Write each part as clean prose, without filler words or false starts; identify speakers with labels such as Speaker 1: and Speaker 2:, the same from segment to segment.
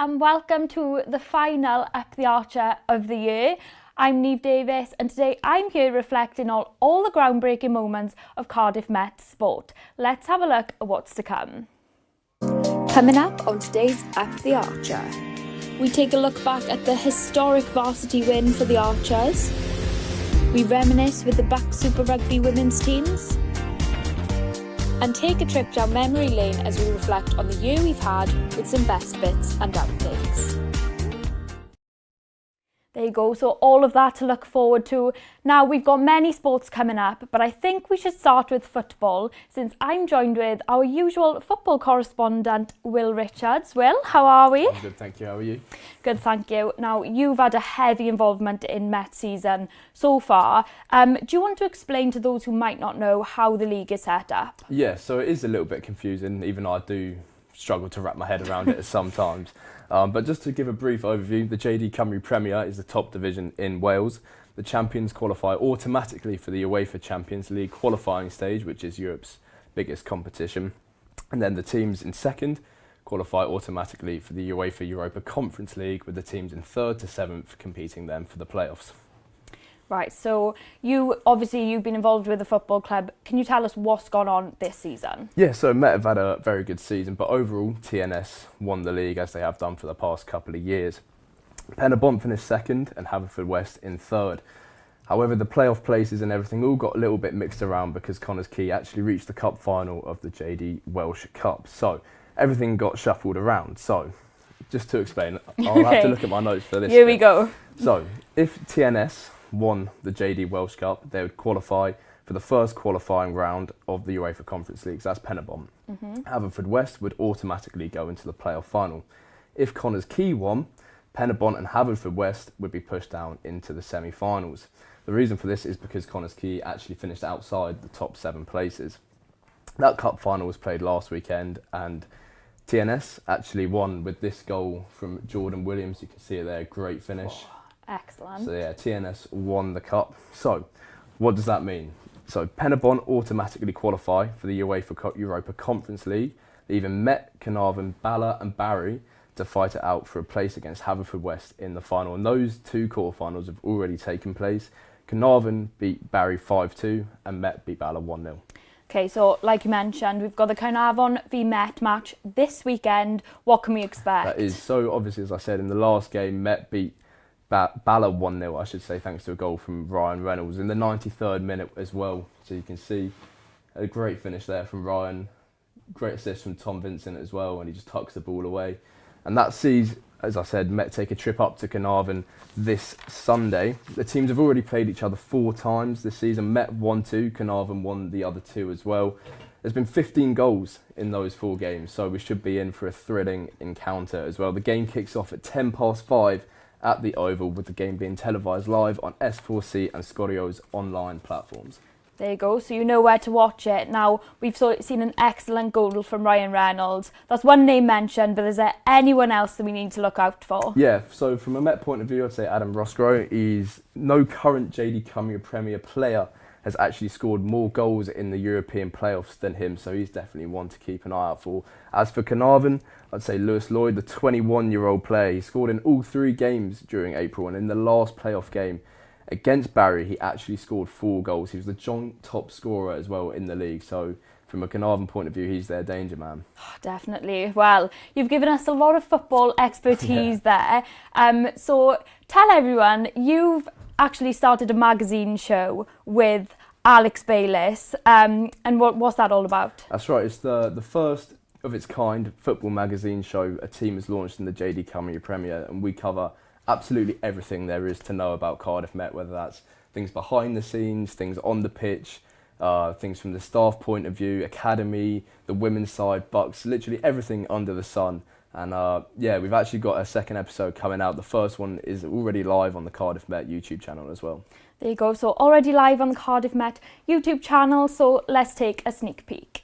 Speaker 1: and welcome to the final Up the Archer of the year. I'm Neve Davis and today I'm here reflecting on all the groundbreaking moments of Cardiff Met sport. Let's have a look at what's to come. Coming up on today's Up the Archer, we take a look back at the historic Varsity win for the Archers. We reminisce with the Back Super Rugby women's teams. And take a trip down memory lane as we reflect on the year we've had with some best bits and outtakes. There you go, so all of that to look forward to. Now we've got many sports coming up, but I think we should start with football since I'm joined with our usual football correspondent, Will Richards. Will, how are we?
Speaker 2: I'm good, thank you. How are you?
Speaker 1: Good, thank you. Now you've had a heavy involvement in Met season so far. Do you want to explain to those who might not know how the league is set up?
Speaker 2: Yeah, so it is a little bit confusing, even though I do struggle to wrap my head around it sometimes. But just to give a brief overview, the JD Premier is the top division in Wales. The champions qualify automatically for the UEFA Champions League qualifying stage, which is Europe's biggest competition. And then the teams in second qualify automatically for the UEFA Europa Conference League, with the teams in third to seventh competing then for the playoffs.
Speaker 1: Right, so you've been involved with the football club. Can you tell us what's gone on this season?
Speaker 2: Yeah, so Met have had a very good season, but overall TNS won the league as they have done for the past couple of years. Penabont finished second and Haverfordwest in third. However, the playoff places and everything all got a little bit mixed around because Connah's Quay actually reached the cup final of the JD Welsh Cup. So everything got shuffled around. So just to explain, I'll have to look at my notes for this.
Speaker 1: Here we go.
Speaker 2: So if TNS won the JD Welsh Cup, they would qualify for the first qualifying round of the UEFA Conference League. So that's Penabont. Haverfordwest would automatically go into the playoff final. If Connah's Quay won, Penabont and Haverfordwest would be pushed down into the semi-finals. The reason for this is because Connah's Quay actually finished outside the top 7 places. That cup final was played last weekend and TNS actually won with this goal from Jordan Williams. You can see it there, great finish.
Speaker 1: Excellent.
Speaker 2: So yeah, TNS won the cup. So what does that mean? So Penabont automatically qualify for the UEFA Europa Conference League. They even met Carnarvon, Bala and Barry to fight it out for a place against Haverfordwest in the final. And those two quarterfinals have already taken place. Carnarvon beat Barry 5-2 and Met beat Bala 1-0.
Speaker 1: Okay, so like you mentioned, we've got the Carnarvon v Met match this weekend. What can we expect?
Speaker 2: That is, so obviously, as I said, in the last game, Met beat Bala 1-0, I should say, thanks to a goal from Ryan Reynolds in the 93rd minute as well. So you can see a great finish there from Ryan, great assist from Tom Vincent as well, and he just tucks the ball away. And that sees, as I said, Met take a trip up to Carnarvon this Sunday. The teams have already played each other 4 times this season. Met won 2, Carnarvon won the other 2 as well. There's been 15 goals in those 4 games, so we should be in for a thrilling encounter as well. The game kicks off at 5:10 at the Oval, with the game being televised live on S4C and Scorio's online platforms.
Speaker 1: There you go, so you know where to watch it. Now, we've seen an excellent goal from Ryan Reynolds. That's one name mentioned, but is there anyone else that we need to look out for?
Speaker 2: Yeah, so from a Met point of view, I'd say Adam Roscoe. He's no current JD Premier player has actually scored more goals in the European playoffs than him, so he's definitely one to keep an eye out for. As for Carnarvon, I'd say Lewis Lloyd, the 21-year-old player. He scored in all 3 games during April, and in the last playoff game against Barry, he actually scored 4 goals. He was the joint top scorer as well in the league, so from a Carnarvon point of view, he's their danger man.
Speaker 1: Definitely. Well, you've given us a lot of football expertise there. So tell everyone, you've actually started a magazine show with Alex Bayliss, and what's that all about?
Speaker 2: That's right, it's the first of its kind football magazine show a team has launched in the JD Premier, and we cover absolutely everything there is to know about Cardiff Met, whether that's things behind the scenes, things on the pitch, things from the staff point of view, academy, the women's side, Bucks, literally everything under the sun. And yeah, we've actually got a second episode coming out. The first one is already live on the Cardiff Met YouTube channel as well.
Speaker 1: There you go, so already live on the Cardiff Met YouTube channel, so let's take a sneak peek.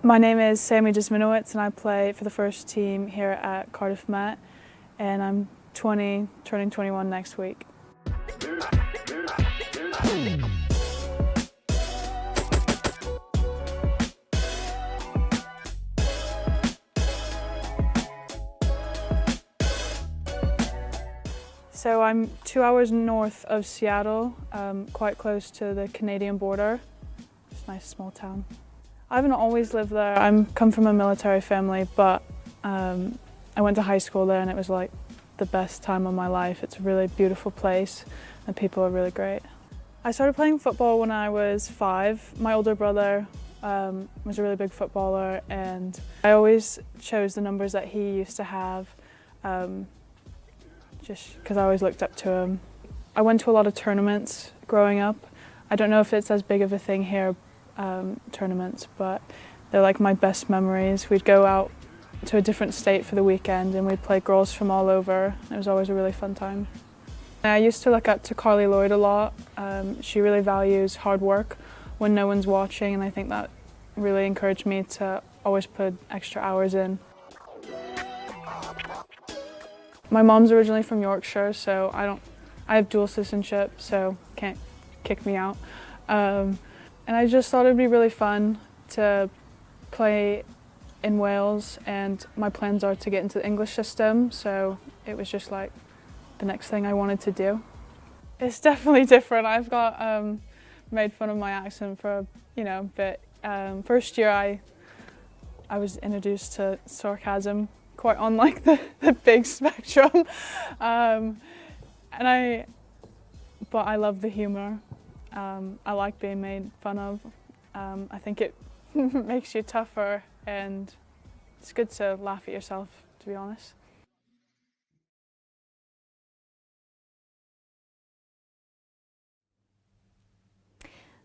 Speaker 3: My name is Sammy and I play for the first team here at Cardiff Met, and I'm 20, turning 21 next week. So I'm 2 hours north of Seattle, quite close to the Canadian border. It's a nice small town. I haven't always lived there. I come from a military family, but I went to high school there and it was like the best time of my life. It's a really beautiful place and people are really great. I started playing football when I was 5. My older brother was a really big footballer and I always chose the numbers that he used to have just because I always looked up to him. I went to a lot of tournaments growing up. I don't know if it's as big of a thing here, tournaments, but they're like my best memories. We'd go out to a different state for the weekend and we'd play girls from all over. It was always a really fun time. I used to look up to Carly Lloyd a lot. She really values hard work when no one's watching, and I think that really encouraged me to always put extra hours in. My mom's originally from Yorkshire, so I have dual citizenship, so can't kick me out. And I just thought it'd be really fun to play in Wales, and my plans are to get into the English system, so it was just like the next thing I wanted to do. It's definitely different. I've got made fun of my accent for a bit. First year I was introduced to sarcasm quite on like the big spectrum, but I love the humour. I like being made fun of. I think it makes you tougher and it's good to laugh at yourself, to be honest.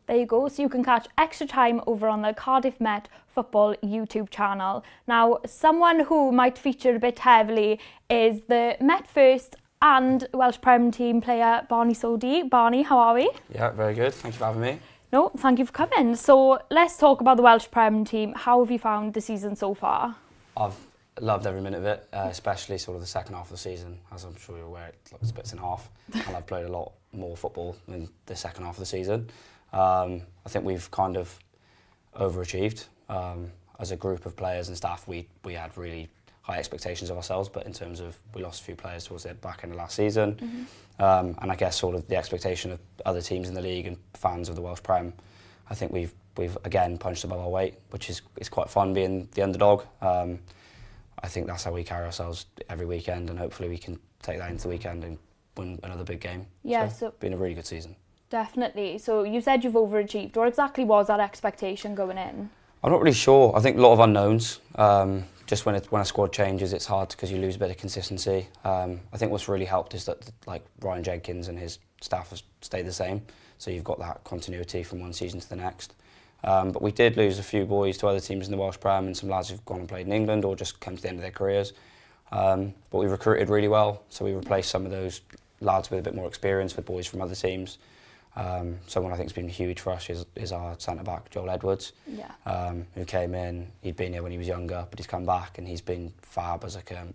Speaker 1: There you go, so you can catch extra time over on the Cardiff Met Football YouTube channel. Now, someone who might feature a bit heavily is the Met First and Welsh Premier Team player Barney Sodi. Barney, how are we?
Speaker 4: Yeah, very good. Thank you for having me.
Speaker 1: No, thank you for coming. So let's talk about the Welsh Premier Team. How have you found the season so far?
Speaker 4: I've loved every minute of it, especially sort of the second half of the season. As I'm sure you're aware, it's splits in half, and I've played a lot more football in the second half of the season. I think we've kind of overachieved. As a group of players and staff, we had really high expectations of ourselves, but in terms of, we lost a few players towards the back end of last season. And I guess sort of the expectation of other teams in the league and fans of the Welsh Prem, I think we've again punched above our weight, which is quite fun being the underdog. I think that's how we carry ourselves every weekend, and hopefully we can take that into the weekend and win another big game. Yeah, so been a really good season.
Speaker 1: Definitely. So you said you've overachieved. What exactly was that expectation going in?
Speaker 4: I'm not really sure. I think a lot of unknowns. Just when a squad changes, it's hard because you lose a bit of consistency. I think what's really helped is that like Ryan Jenkins and his staff have stayed the same, so you've got that continuity from one season to the next. But we did lose a few boys to other teams in the Welsh Prem, and some lads who've gone and played in England or just come to the end of their careers. But we recruited really well, so we replaced some of those lads with a bit more experience with boys from other teams. Someone I think has been huge for us is our centre-back, Joel Edwards, who came in. He'd been here when he was younger, but he's come back and he's been fab as like a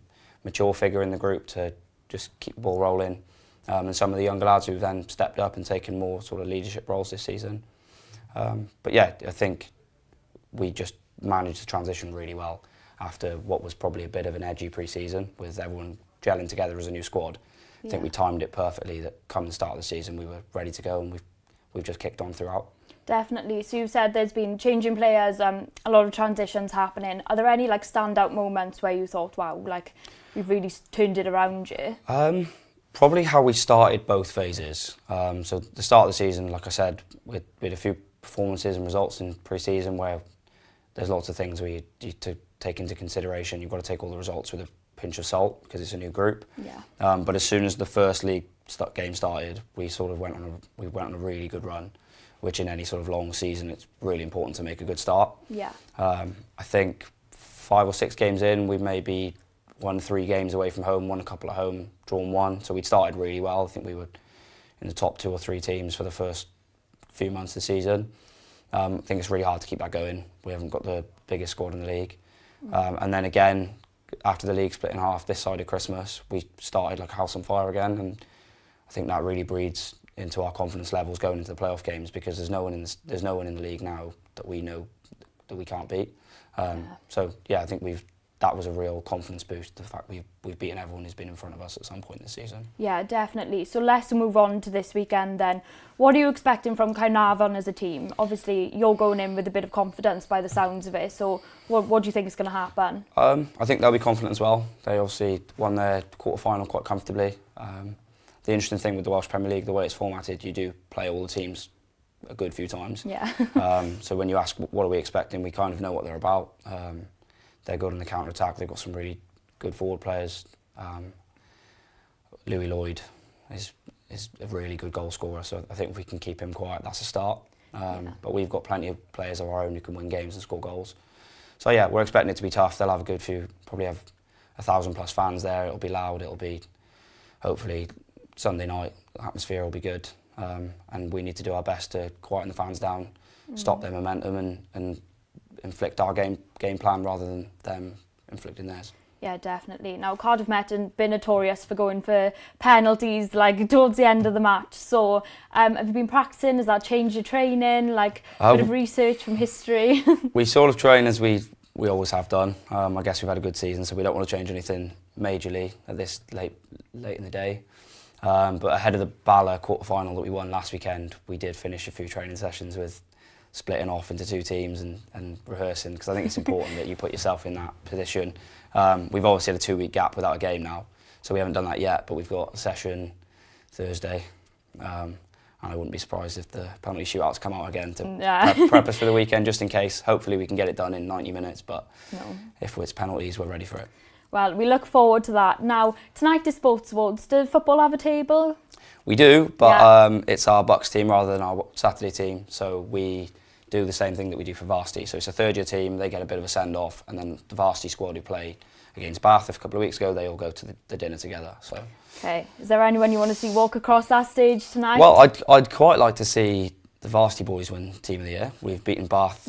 Speaker 4: mature figure in the group to just keep the ball rolling. And some of the younger lads who've then stepped up and taken more sort of leadership roles this season. But yeah, I think we just managed to transition really well after what was probably a bit of an edgy pre-season with everyone gelling together as a new squad. I think we timed it perfectly that come the start of the season we were ready to go, and we've just kicked on throughout.
Speaker 1: Definitely. So you said there's been changing players, a lot of transitions happening. Are there any like standout moments where you thought, wow, like we've really turned it around here?
Speaker 4: Probably how we started both phases. So the start of the season, like I said, we had a few performances and results in pre-season where there's lots of things we need to take into consideration. You've got to take all the results with a pinch of salt because it's a new group. But as soon as the first league game started, we sort of went on a really good run, which in any sort of long season it's really important to make a good start. I think 5 or 6 games in, we maybe won 3 games away from home, won a couple at home, drawn 1. So we'd started really well. I think we were in the top 2 or 3 teams for the first few months of the season. I think it's really hard to keep that going. We haven't got the biggest squad in the league. And then again, after the league split in half this side of Christmas, we started like a house on fire again, and I think that really breeds into our confidence levels going into the playoff games, because there's no one in the league now that we know that we can't beat. So yeah, I think we've that was a real confidence boost, the fact we've beaten everyone who's been in front of us at some point this season.
Speaker 1: Yeah, definitely. So let's move on to this weekend then. What are you expecting from Caernarfon as a team? Obviously, you're going in with a bit of confidence by the sounds of it, so what do you think is going to happen?
Speaker 4: I think they'll be confident as well. They obviously won their quarter-final quite comfortably. The interesting thing with the Welsh Premier League, the way it's formatted, you do play all the teams a good few times.
Speaker 1: Yeah.
Speaker 4: So when you ask what are we expecting, we kind of know what they're about. They're good on the counter-attack. They've got some really good forward players. Louis Lloyd is a really good goal scorer, so I think if we can keep him quiet, that's a start. But we've got plenty of players of our own who can win games and score goals. So yeah, we're expecting it to be tough. They'll have a good few, probably have 1,000+ fans there. It'll be loud. It'll be, hopefully, Sunday night. The atmosphere will be good. And we need to do our best to quieten the fans down, stop their momentum and inflict our game plan rather than them inflicting theirs. Yeah,
Speaker 1: definitely. Now, Cardiff Met have been notorious for going for penalties towards the end of the match. So, have you been practicing? Has that changed your training? A bit of research from history?
Speaker 4: We sort of train as we always have done. I guess we've had a good season, so we don't want to change anything majorly at this late in the day. But ahead of the Bala quarter-final that we won last weekend, we did finish a few training sessions with splitting off into 2 teams and rehearsing, because I think it's important that you put yourself in that position. We've obviously had a 2-week gap without a game now, so we haven't done that yet, but we've got a session Thursday, and I wouldn't be surprised if the penalty shootouts come out again to prep us for the weekend, just in case. Hopefully we can get it done in 90 minutes, but if it's penalties, we're ready for it.
Speaker 1: Well, we look forward to that. Now, tonight is Sports Awards. Does football have a table?
Speaker 4: We do, but it's our Bucks team rather than our Saturday team, so we do the same thing that we do for Varsity. So it's a third-year team, they get a bit of a send-off, and then the Varsity squad who played against Bath a couple of weeks ago, they all go to the dinner together. So.
Speaker 1: Okay, is there anyone you want to see walk across that stage tonight?
Speaker 4: Well, I'd quite like to see the Varsity boys win Team of the Year. We've beaten Bath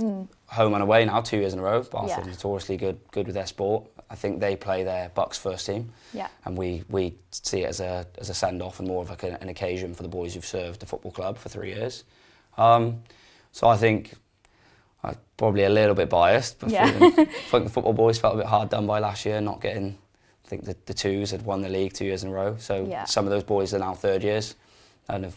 Speaker 4: home and away now 2 years in a row. Bath are notoriously good with their sport. I think they play their Bucks first team, and we see it as a send-off and more of an occasion for the boys who've served the football club for 3 years. So I think I'm probably a little bit biased, but I think the football boys felt a bit hard done by last year, not getting. I think the twos had won the league 2 years in a row, so some of those boys are now third years and have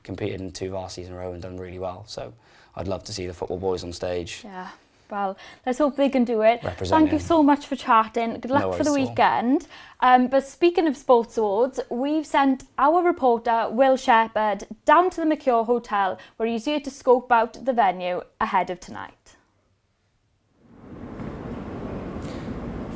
Speaker 4: competed in 2 varsities in a row and done really well. So I'd love to see the football boys on stage.
Speaker 1: Yeah. Well, let's hope they can do it. Thank you so much for chatting. Good luck for the weekend. But speaking of Sports Awards, we've sent our reporter, Will Shepherd, down to the Mercure Hotel, where he's here to scope out the venue ahead of tonight.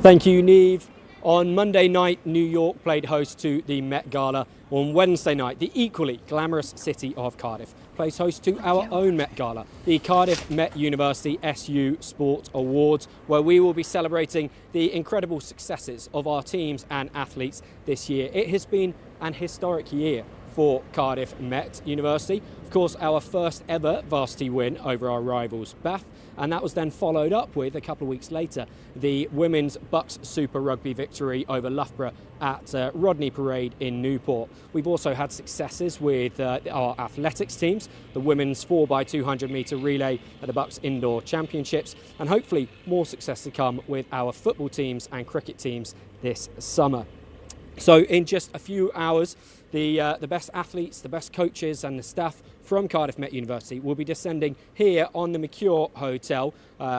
Speaker 5: Thank you, Neve. On Monday night, New York played host to the Met Gala. On Wednesday night, the equally glamorous city of Cardiff plays host to our own Met Gala, the Cardiff Met University SU Sport Awards, where we will be celebrating the incredible successes of our teams and athletes this year. It has been an historic year for Cardiff Met University. Of course, our first ever varsity win over our rivals Bath, and that was then followed up with, a couple of weeks later, the women's Bucks Super Rugby victory over Loughborough at Rodney Parade in Newport. We've also had successes with our athletics teams, the women's 4x200 metre relay at the Bucks Indoor Championships, and hopefully more success to come with our football teams and cricket teams this summer. So in just a few hours, the best athletes, the best coaches and the staff from Cardiff Met University will be descending here on the Mercure Hotel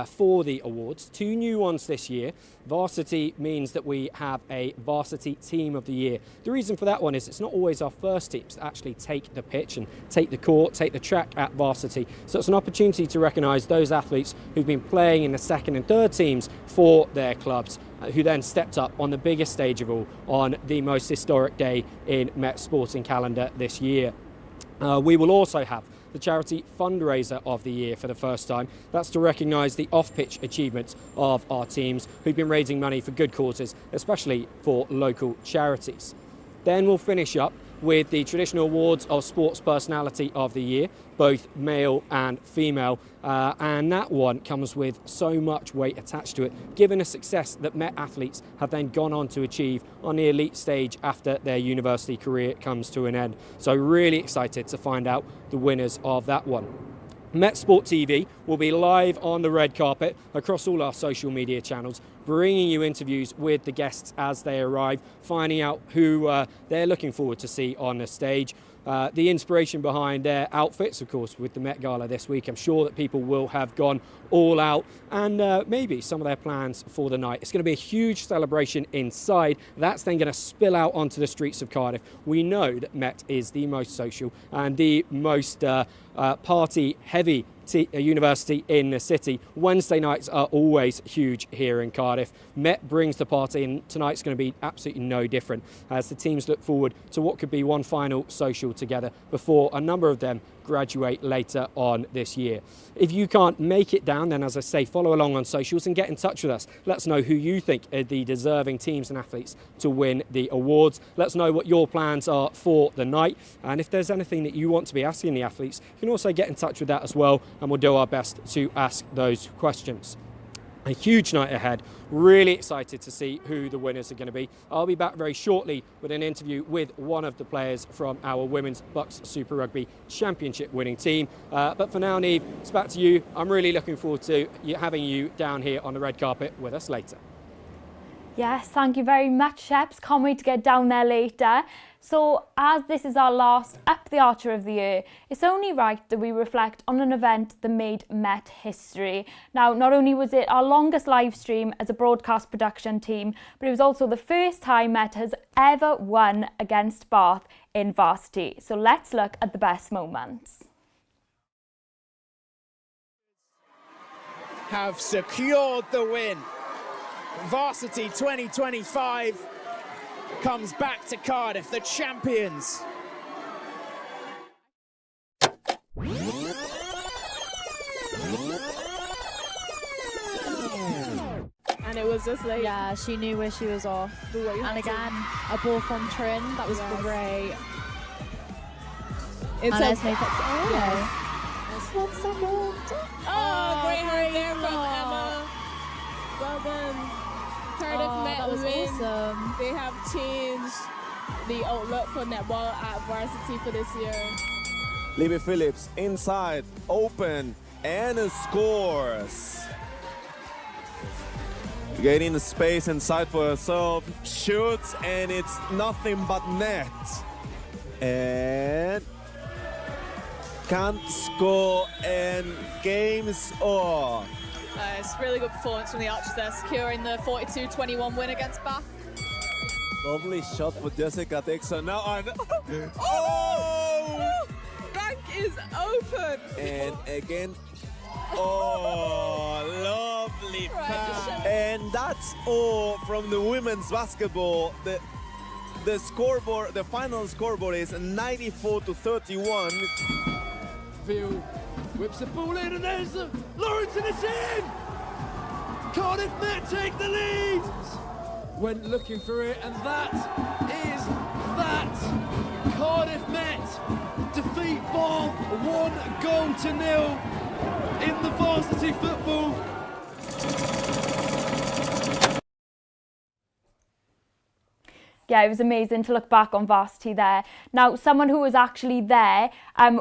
Speaker 5: for the awards. 2 new ones this year. Varsity means that we have a Varsity Team of the Year. The reason for that one is it's not always our first teams that actually take the pitch and take the court, take the track at Varsity. So it's an opportunity to recognise those athletes who've been playing in the second and third teams for their clubs, who then stepped up on the biggest stage of all on the most historic day in Met sporting calendar this year. We will also have the charity fundraiser of the year for the first time. That's to recognise the off-pitch achievements of our teams who've been raising money for good causes, especially for local charities. Then we'll finish up with the traditional awards of Sports Personality of the Year, both male and female, and that one comes with so much weight attached to it, given the success that Met athletes have then gone on to achieve on the elite stage after their university career comes to an end. So really excited to find out the winners of that one. Met Sport TV will be live on the red carpet across all our social media channels, bringing you interviews with the guests as they arrive, finding out who they're looking forward to see on the stage. The inspiration behind their outfits, of course, with the Met Gala this week. I'm sure that people will have gone all out, and maybe some of their plans for the night. It's going to be a huge celebration inside. That's then going to spill out onto the streets of Cardiff. We know that Met is the most social and the most party-heavy university in the city. Wednesday nights are always huge here in Cardiff. Met brings the party, and tonight's going to be absolutely no different as the teams look forward to what could be one final social together before a number of them graduate later on this year. If you can't make it down, then as I say, follow along on socials and get in touch with us. Let us know who you think are the deserving teams and athletes to win the awards. Let us know what your plans are for the night, and if there's anything that you want to be asking the athletes, you can also get in touch with that as well, and we'll do our best to ask those questions. A huge night ahead. Really excited to see who the winners are going to be. I'll be back very shortly with an interview with one of the players from our Women's Bucks Super Rugby Championship winning team. But for now, Niamh, it's back to you. I'm really looking forward to having you down here on the red carpet with us later.
Speaker 1: Yes, thank you very much, Sheps. Can't wait to get down there later. So, as this is our last Up the Archer of the Year, it's only right that we reflect on an event that made Met history. Now, not only was it our longest live stream as a broadcast production team, but it was also the first time Met has ever won against Bath in Varsity. So let's look at the best moments.
Speaker 6: Have secured the win. Varsity 2025 comes back to Cardiff, the champions.
Speaker 7: And it was just like...
Speaker 8: Yeah, she knew where she was off. And again, a ball from Trin, that was great.
Speaker 7: It's
Speaker 8: and
Speaker 7: a...
Speaker 8: Esme puts it away.
Speaker 7: One second. Oh, great hand there from Emma. Well done. Cardiff Met
Speaker 8: that was
Speaker 7: win.
Speaker 8: awesome.
Speaker 7: They have changed the outlook for netball at Varsity for this year.
Speaker 9: Libby Phillips inside, open, and scores. Getting the space inside for herself, shoots, and it's nothing but net. And can't score, and game's off.
Speaker 10: It's a really good performance from the Archers there, securing the 42-21 win against Bath.
Speaker 9: Lovely shot for Jessica Dixon. Now on. Oh!
Speaker 7: Bank is open.
Speaker 9: And again. Oh, lovely pass. And that's all from the women's basketball. The scoreboard, the final scoreboard is 94-31.
Speaker 11: Phil whips the ball in, and there's Lawrence, and it's in! Cardiff Met take the lead! Went looking for it, and that is that! Cardiff Met defeat Bath 1-0 in the varsity football.
Speaker 1: Yeah, it was amazing to look back on Varsity there. Now, someone who was actually there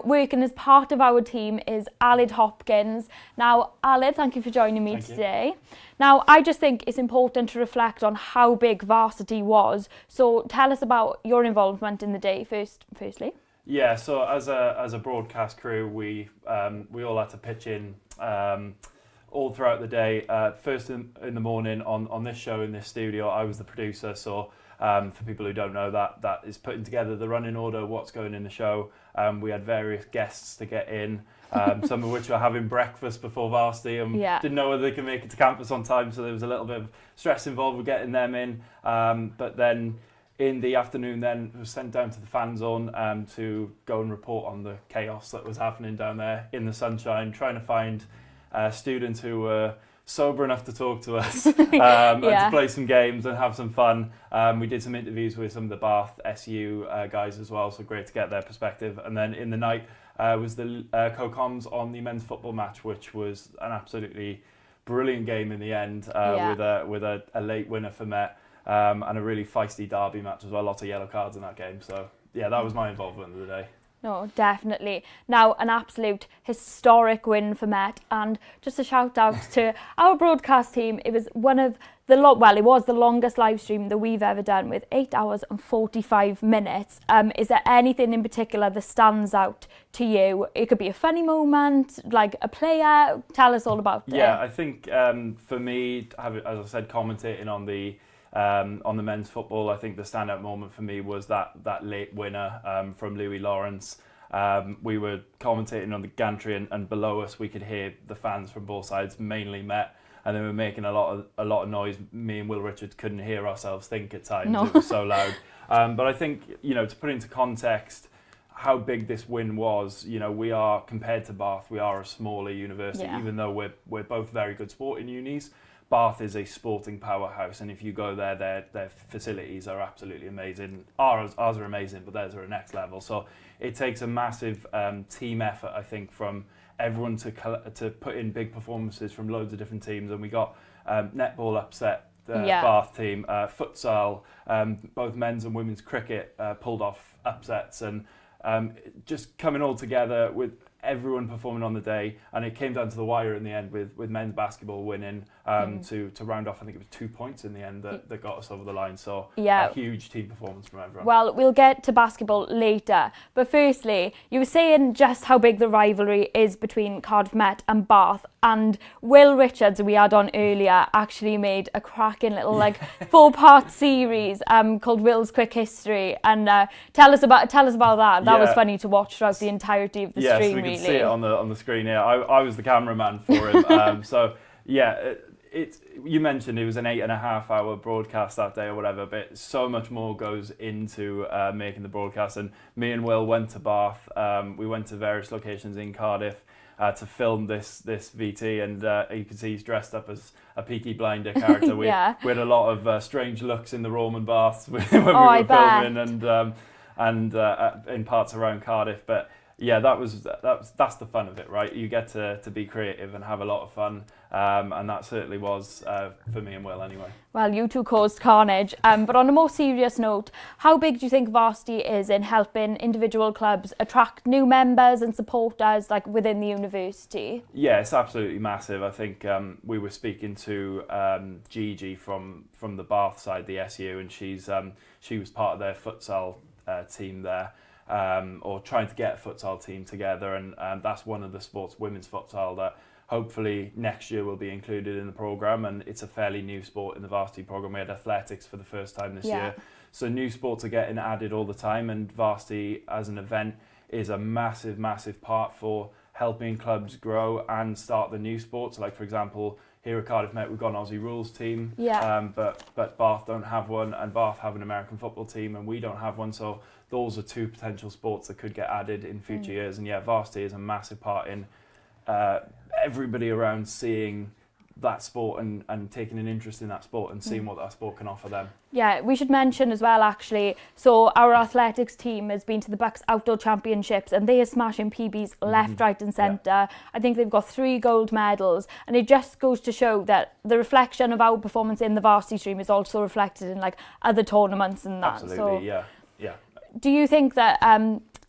Speaker 1: working as part of our team is Aled Hopkins. Now, Aled, thank you for joining me today. Now, I just think it's important to reflect on how big Varsity was. So tell us about your involvement in the day firstly.
Speaker 12: Yeah, so as a broadcast crew, we all had to pitch in all throughout the day. First in the morning on this show in this studio, I was the producer, so for people who don't know, that is putting together the running order, what's going in the show. We had various guests to get in, some of which were having breakfast before Varsity and didn't know whether they could make it to campus on time, so there was a little bit of stress involved with getting them in. But then in the afternoon then was sent down to the fan zone to go and report on the chaos that was happening down there in the sunshine, trying to find students who were sober enough to talk to us and to play some games and have some fun. We did some interviews with some of the Bath SU guys as well, so great to get their perspective. And then in the night was the co-coms on the men's football match, which was an absolutely brilliant game in the end with a late winner for Met and a really feisty derby match as well, lots of yellow cards in that game. So yeah, that was my involvement of the day.
Speaker 1: No, definitely. Now, an absolute historic win for Met, and just a shout out to our broadcast team. It was one of the it was the longest live stream that we've ever done, with 8 hours and 45 minutes. Is there anything in particular that stands out to you? It could be a funny moment, like a player. Tell us all about it.
Speaker 12: Yeah, I think for me, as I said, commentating on the men's football, I think the standout moment for me was that late winner from Louis Lawrence. We were commentating on the gantry, and below us we could hear the fans from both sides, mainly Met, and they were making a lot of noise. Me and Will Richards couldn't hear ourselves think at times. No. It was so loud. But I think, to put into context how big this win was, we are, compared to Bath, we are a smaller university, even though we're both very good sporting unis. Bath is a sporting powerhouse, and if you go there, their facilities are absolutely amazing. Ours are amazing, but theirs are a next level. So it takes a massive team effort, I think, from everyone to put in big performances from loads of different teams. And we got Netball upset the Bath team, futsal, both men's and women's cricket pulled off upsets, and just coming all together with everyone performing on the day, and it came down to the wire in the end with men's basketball winning to round off. I think it was 2 points in the end that got us over the line. So a huge team performance from everyone.
Speaker 1: Well, we'll get to basketball later, but firstly, you were saying just how big the rivalry is between Cardiff Met and Bath, and Will Richards, we had on earlier, actually made a cracking little 4-part series called Will's Quick History, and tell us about that. That was funny to watch throughout the entirety of the stream.
Speaker 12: Yes, we can see it on the screen here. I was the cameraman for him. So yeah, you mentioned it was an 8.5 hour broadcast that day or whatever, but so much more goes into making the broadcast. And me and Will went to Bath. We went to various locations in Cardiff to film this VT, and you can see he's dressed up as a Peaky Blinder character. We had a lot of strange looks in the Roman baths when we were filming, and in parts around Cardiff. But yeah, that's the fun of it, right? You get to be creative and have a lot of fun, and that certainly was for me and Will anyway.
Speaker 1: Well, you two caused carnage, but on a more serious note, how big do you think Varsity is in helping individual clubs attract new members and supporters within the university?
Speaker 12: Yeah, it's absolutely massive. I think we were speaking to Gigi from the Bath side, the SU, and she was part of their futsal team there. Or trying to get a futsal team together, and that's one of the sports, women's futsal, that hopefully next year will be included in the programme, and it's a fairly new sport in the Varsity programme. We had athletics for the first time this year, so new sports are getting added all the time, and Varsity as an event is a massive part for helping clubs grow and start the new sports. Like, for example, here at Cardiff Met, we've got an Aussie rules team, but Bath don't have one, and Bath have an American football team, and we don't have one. So those are two potential sports that could get added in future years. And Varsity is a massive part in everybody around seeing that sport and taking an interest in that sport and seeing what that sport can offer them.
Speaker 1: Yeah, we should mention as well, actually, so our athletics team has been to the Bucks Outdoor Championships, and they are smashing PBs left, right and centre. I think they've got 3 gold medals, and it just goes to show that the reflection of our performance in the Varsity stream is also reflected in other tournaments and that.
Speaker 12: Absolutely,
Speaker 1: so,
Speaker 12: yeah.
Speaker 1: Do you think that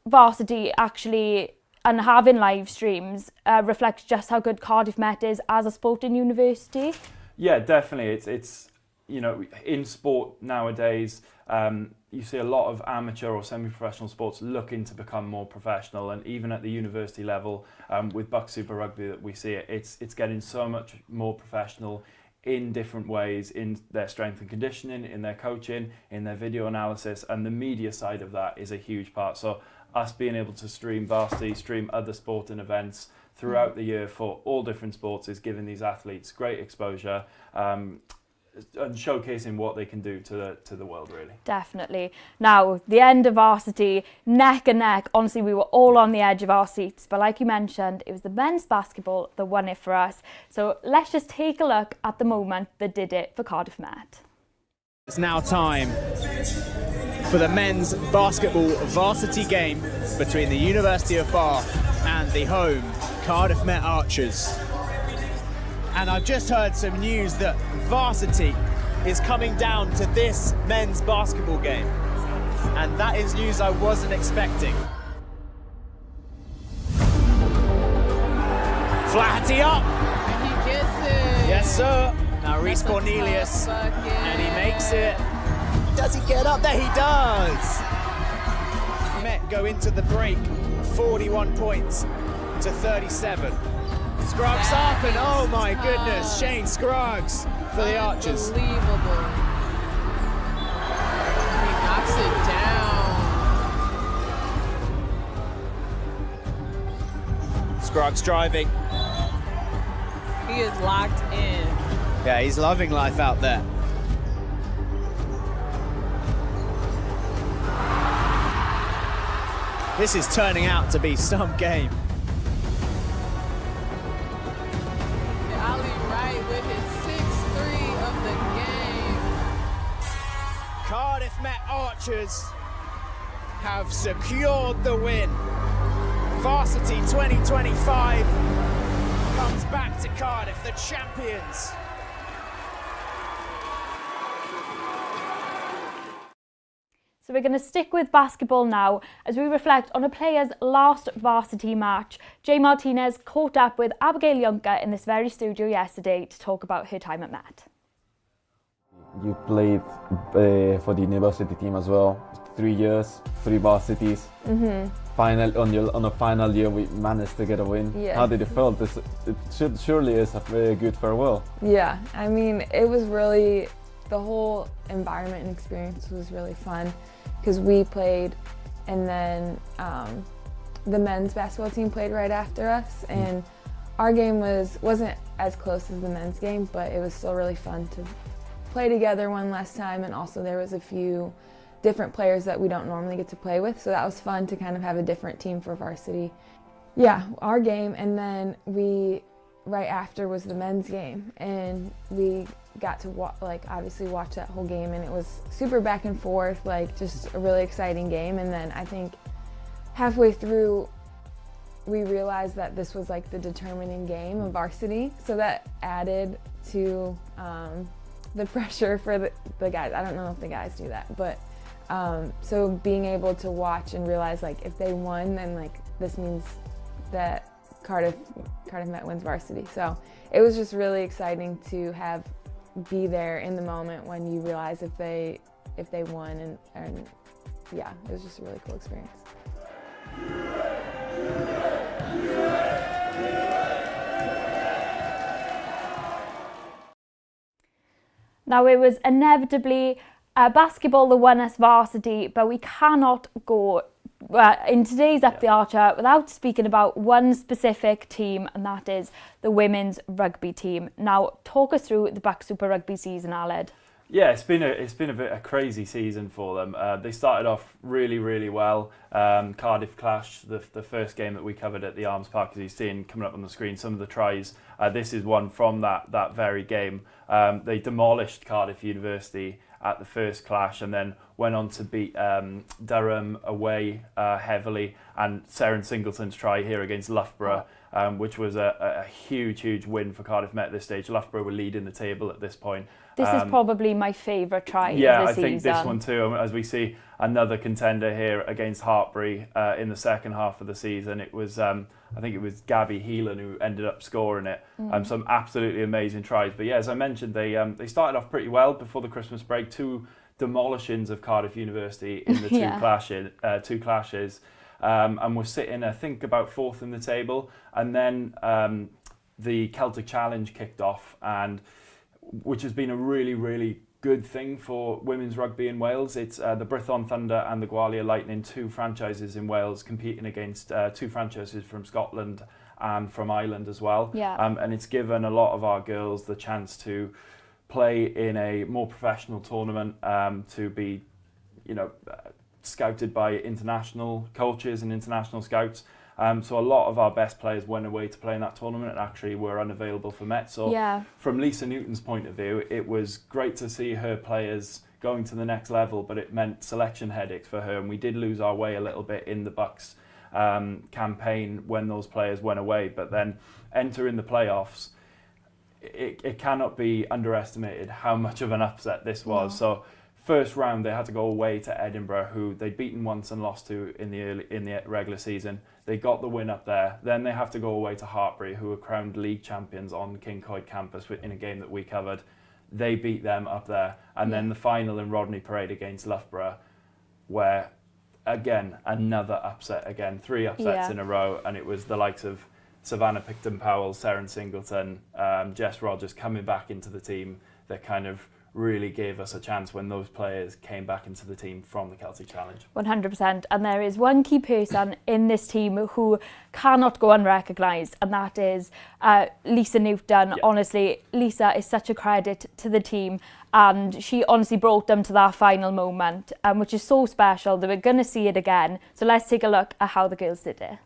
Speaker 1: Varsity actually, and having live streams, reflects just how good Cardiff Met is as a sporting university? Yeah,
Speaker 12: definitely. It's in sport nowadays, you see a lot of amateur or semi-professional sports looking to become more professional, and even at the university level, with Bucks Super Rugby that we see it's getting so much more professional in different ways, in their strength and conditioning, in their coaching, in their video analysis, and the media side of that is a huge part. So us being able to stream Varsity, stream other sporting events throughout the year for all different sports is giving these athletes great exposure and showcasing what they can do to the world, really. Definitely. Now, the end of Varsity, neck and neck. Honestly, we were all on the edge of our seats, but like you mentioned, it was the men's basketball that won it for us. So let's just take a look at the moment that did it for Cardiff Met.
Speaker 6: It's now time for the men's basketball varsity game between the University of Bath and the home Cardiff Met Archers. And I've just heard some news that Varsity is coming down to this men's basketball game. And that is news I wasn't expecting. Flaherty up.
Speaker 7: And he gets it.
Speaker 6: Yes, sir. Now Reece Cornelius. And he makes it. Does he get up? There he does. Met go into the break 41 points to 37. Scruggs up, and oh my goodness, Shane Scruggs for the Archers.
Speaker 7: Unbelievable. He knocks it down.
Speaker 6: Scruggs driving.
Speaker 7: He is locked in.
Speaker 6: Yeah, he's loving life out there. This is turning out to be some game.
Speaker 7: Ali Wright with his 6-3 of the game.
Speaker 6: Cardiff Met Archers have secured the win. Varsity 2025 comes back to Cardiff, the champions.
Speaker 1: So we're going to stick with basketball now as we reflect on a player's last varsity match. Jay Martinez caught up with Abigail Juncker in this very studio yesterday to talk about her time at Met.
Speaker 13: You played for the university team as well. 3 years, 3 varsities. On a final year, we managed to get a win.
Speaker 14: Yeah.
Speaker 13: How did it feel? It surely is a very good farewell.
Speaker 14: Yeah, I mean, it was really, the whole environment and experience was really fun because we played, and then the men's basketball team played right after us, and our game wasn't as close as the men's game, but it was still really fun to play together one last time, and also there was a few different players that we don't normally get to play with, so that was fun to kind of have a different team for varsity. Yeah, our game, and then right after was the men's game, and we got to obviously watch that whole game, and it was super back and forth, just a really exciting game. And then I think halfway through we realized that this was the determining game of varsity, so that added to the pressure for the guys. I don't know if the guys do that, but so being able to watch and realize if they won, then this means that Cardiff Met wins varsity. So it was just really exciting to be there in the moment when you realize if they won, and yeah, it was just a really cool experience.
Speaker 1: Now it was inevitably basketball that won us varsity, but we cannot go in today's Up the Archer without speaking about one specific team, and that is the women's rugby team. Now, talk us through the Buck Super Rugby season, Aled.
Speaker 12: Yeah, it's been a crazy season for them. They started off really, really well. Cardiff Clash, the first game that we covered at the Arms Park, as you've seen coming up on the screen, some of the tries. This is one from that very game. They demolished Cardiff University at the first clash, and then went on to beat Durham away heavily, and Seren Singleton's try here against Loughborough, which was a huge win for Cardiff Met at this stage. Loughborough were leading the table at this point.
Speaker 1: This is probably my favourite try of the
Speaker 12: season.
Speaker 1: season.
Speaker 12: Yeah, I think this one too, as we see another contender here against Hartbury in the second half of the season. It was, I think it was Gabby Heelan who ended up scoring it. Some absolutely amazing tries. But yeah, as I mentioned, they started off pretty well before the Christmas break. 2 demolishings of Cardiff University in the two clashes. And we're sitting, I think, about 4th in the table. And then the Celtic Challenge kicked off, which has been a really, really good thing for women's rugby in Wales. It's the Brython Thunder and the Gwalia Lightning, 2 franchises in Wales, competing against 2 franchises from Scotland and from Ireland as well.
Speaker 1: Yeah.
Speaker 12: And it's given a lot of our girls the chance to play in a more professional tournament, to be, scouted by international coaches and international scouts. So a lot of our best players went away to play in that tournament and actually were unavailable for Met. So from Lisa Newton's point of view, it was great to see her players going to the next level, but it meant selection headaches for her. And we did lose our way a little bit in the Bucks campaign when those players went away. But then entering the playoffs, it cannot be underestimated how much of an upset this was. So first round they had to go away to Edinburgh, who they'd beaten once and lost to in the regular season. They got the win up there. Then they have to go away to Hartpury, who were crowned league champions on King Coyd campus in a game that we covered. They beat them up there. And then the final in Rodney Parade against Loughborough, where, again, another upset again. 3 upsets in a row, and it was the likes of Savannah Picton-Powell, Seren Singleton, Jess Rogers coming back into the team that kind of really gave us a chance when those players came back into the team from the Celtic Challenge.
Speaker 1: 100%. And there is one key person in this team who cannot go unrecognised, and that is Lisa Newton. Yeah. Honestly, Lisa is such a credit to the team, and she honestly brought them to that final moment, which is so special that we're going to see it again. So let's take a look at how the girls did it.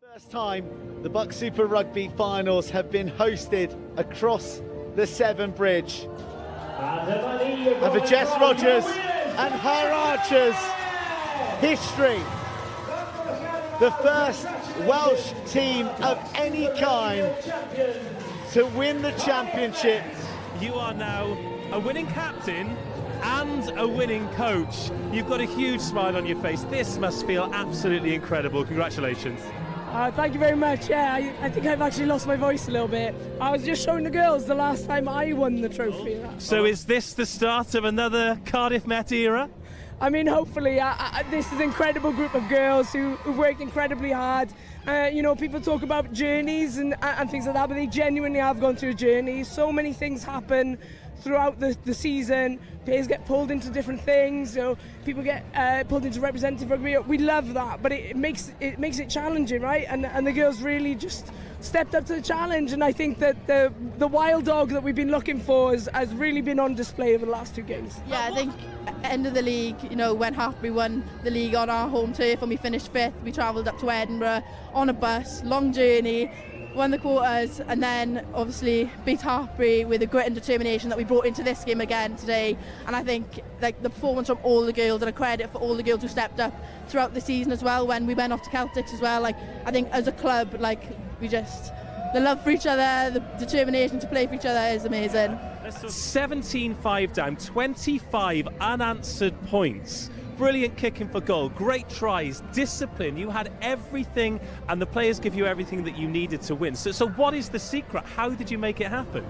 Speaker 15: First time the Buck Super Rugby finals have been hosted across the Severn Bridge. And for Jess Rogers and her Archers, history. The first Welsh team of any kind to win the championship.
Speaker 16: You are now a winning captain and a winning coach. You've got a huge smile on your face. This must feel absolutely incredible. Congratulations.
Speaker 17: Thank you very much. Yeah, I think I've actually lost my voice a little bit. I was just showing the girls the last time I won the trophy.
Speaker 16: So is this the start of another Cardiff Met era?
Speaker 17: I mean, hopefully. This is an incredible group of girls who've worked incredibly hard. You know, people talk about journeys and things like that, but they genuinely have gone through a journey. So many things happen throughout the season. Players get pulled into different things, so people get pulled into representative rugby. We love that, but it makes it challenging, right? And the girls really just stepped up to the challenge, and I think that the wild dog that we've been looking for has really been on display over the last 2 games.
Speaker 18: Yeah, I think end of the league, you know, when Hartpury won the league on our home turf and we finished 5th, we travelled up to Edinburgh on a bus, long journey, won the quarters, and then obviously beat Hartpury with a grit and determination that we brought into this game again today. And I think like the performance from all the girls, and a credit for all the girls who stepped up throughout the season as well when we went off to Celtics as well. Like I think as a club, like the love for each other, the determination to play for each other is amazing.
Speaker 16: 17-5 down, 25 unanswered points. Brilliant kicking for goal, great tries, discipline. You had everything, and the players give you everything that you needed to win. So what is the secret? How did you make it happen?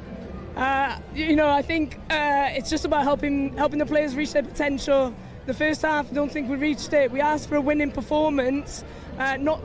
Speaker 17: You know, I think it's just about helping the players reach their potential. The first half, I don't think we reached it. We asked for a winning performance, not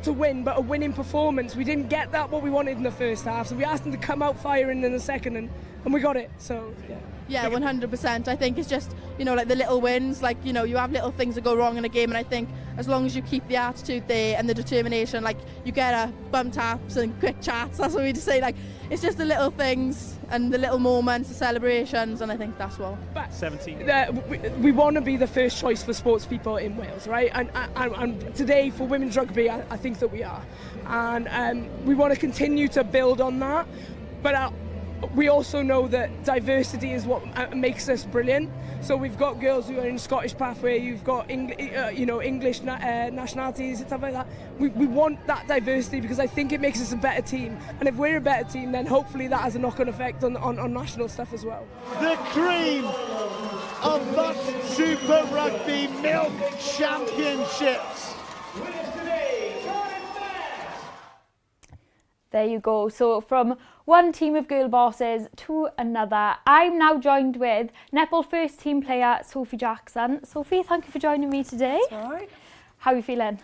Speaker 17: to win, but a winning performance. We didn't get what we wanted in the first half, so we asked them to come out firing in the second, and we got it. So yeah.
Speaker 18: Yeah, 100%. I think it's just, you know, like the little wins, like, you know, you have little things that go wrong in a game, and I think as long as you keep the attitude there and the determination, like you get a bum taps and quick chats, that's what we just say, like it's just the little things and the little moments, the celebrations, and I think that's what.
Speaker 16: 17.
Speaker 17: We want to be the first choice for sports people in Wales, right? And today for women's rugby, I think that we are, and we want to continue to build on that, but we also know that diversity is what makes us brilliant. So we've got girls who are in Scottish pathway, you've got English nationalities and stuff like that. We want that diversity because I think it makes us a better team. And if we're a better team, then hopefully that has a knock-on effect on national stuff as well.
Speaker 15: The cream of Buck Super Rugby Milk Championships.
Speaker 1: There you go. So from one team of girl bosses to another, I'm now joined with netball first team player Sophie Jackson. Sophie, thank you for joining me today.
Speaker 19: That's all right.
Speaker 1: How are you feeling?